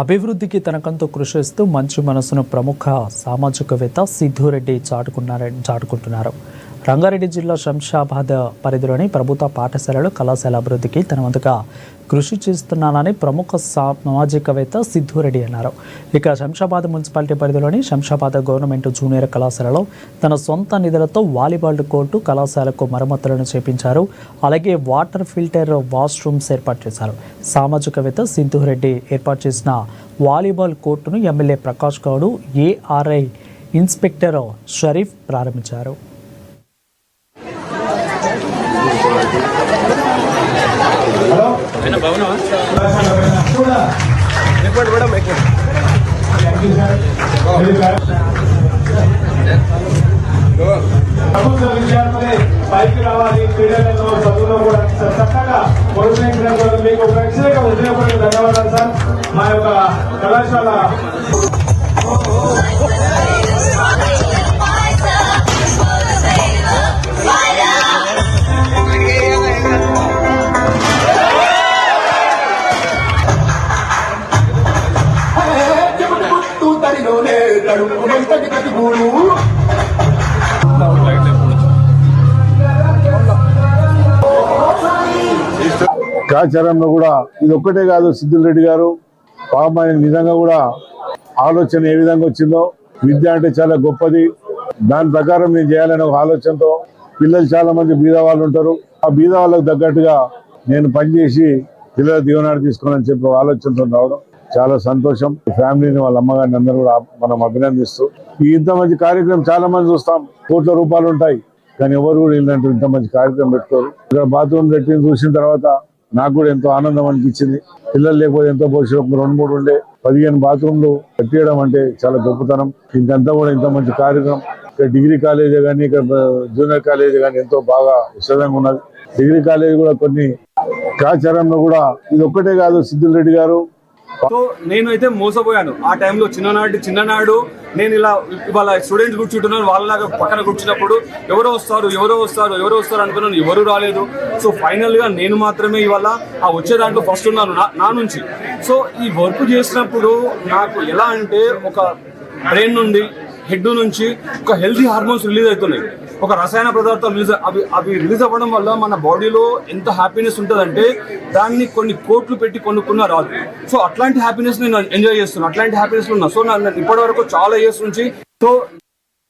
అభివృద్ధికి తనకంతో కృషి చేస్తూ మంచి మనసును ప్రముఖ సామాజికవేత్త సిద్ధురెడ్డి చాటుకుంటున్నారు. రంగారెడ్డి జిల్లా శంషాబాద్ పరిధిలోని ప్రభుత్వ పాఠశాలలు కళాశాల అభివృద్ధికి తన వంతుగా కృషి చేస్తున్నానని ప్రముఖ సామాజికవేత్త సిద్ధురెడ్డి అన్నారు. ఇక శంషాబాద్ మున్సిపాలిటీ పరిధిలోని శంషాబాద్ గవర్నమెంట్ జూనియర్ కళాశాలలో తన సొంత నిధులతో వాలీబాల్ కోర్టు కళాశాలకు మరమ్మతులను చేపించారు. అలాగే వాటర్ ఫిల్టర్ వాష్రూమ్స్ ఏర్పాటు చేశారు. సామాజికవేత్త సిద్ధురెడ్డి ఏర్పాటు చేసిన వాలీబాల్ కోర్టును MLA Prakash Goud, ARI inspector Sharif ప్రారంభించారు. ప్రభుత్వ విద్యార్థులే పైకి రావాలి, క్రీడలలో చదువులో కూడా చక్కగా ప్రోత్సహించినందుకు మీకు ప్రత్యేక ఉద్యోగులకు ధన్యవాదాలు సార్. మా యొక్క కళాశాల ఆచారంలో కూడా ఇది ఒక్కటే కాదు. సిద్ధురెడ్డి గారు పాపం ఆయన నిజంగా కూడా ఆలోచన ఏ విధంగా వచ్చిందో, విద్య అంటే చాలా గొప్పది, దాని ప్రకారం నేను చేయాలనే ఒక ఆలోచనతో పిల్లలు చాలా మంది బీద వాళ్ళు ఉంటారు. ఆ బీద వాళ్ళకు తగ్గట్టుగా నేను పనిచేసి పిల్లల దీవెనాలు తీసుకోవాలని చెప్పి ఆలోచనతో రావడం చాలా సంతోషం. ఫ్యామిలీని వాళ్ళ అమ్మగారిని అందరూ కూడా మనం అభినందిస్తూ ఇంత మంచి కార్యక్రమం చాలా మంది చూస్తాం, కోట్ల రూపాయలు ఉంటాయి, కానీ ఎవరు కూడా ఇలాంటి ఇంత మంచి కార్యక్రమం పెట్టుకోరు. ఇక్కడ బాత్రూమ్ పెట్టిన చూసిన తర్వాత నాకు కూడా ఎంతో ఆనందం అనిపించింది. పిల్లలు లేకపోతే ఎంతో పోషణ 2-3 ఉండే 15 బాత్రూమ్లు కట్టేయడం అంటే చాలా గొప్పతనం. ఇంకంతా కూడా ఇంత మంచి కార్యక్రమం. ఇక్కడ డిగ్రీ కాలేజీ కానీ, ఇక్కడ జూనియర్ కాలేజీ కానీ ఎంతో బాగా విస్తృతంగా ఉన్నది. డిగ్రీ కాలేజీ కూడా కొన్ని ఆచారంలో కూడా ఇది ఒక్కటే కాదు. సిద్ధురెడ్డి గారు సో నేనైతే మోసపోయాను ఆ టైంలో. చిన్ననాడు నేను ఇలా ఇవాళ స్టూడెంట్స్ కూర్చుంటున్నాను, వాళ్ళలాగా పక్కన కూర్చున్నప్పుడు ఎవరో వస్తారు అనుకున్నాను, ఎవరు రాలేదు. సో ఫైనల్గా నేను మాత్రమే ఇవాళ ఆ వచ్చే దాంట్లో ఫస్ట్ ఉన్నాను నా నుంచి. సో ఈ వర్క్ చేసినప్పుడు నాకు ఎలా అంటే ఒక బ్రెయిన్ నుండి, హెడ్ నుంచి ఒక హెల్తీ హార్మోన్స్ రిలీజ్ అవుతున్నాయి, ఒక రసాయన పదార్థాలు అవి రిలీజ్ అవ్వడం వల్ల మన బాడీలో ఎంత హ్యాపీనెస్ ఉంటుందంటే దాన్ని కొన్ని కోట్లు పెట్టి కొనుక్కున్న రాదు. సో అట్లాంటి హ్యాపీనెస్ నేను ఎంజాయ్ చేస్తున్నాను, అట్లాంటి హ్యాపీనెస్ ఉన్నా. సో నేను ఇప్పటి వరకు చాలా ఇయర్స్ నుంచి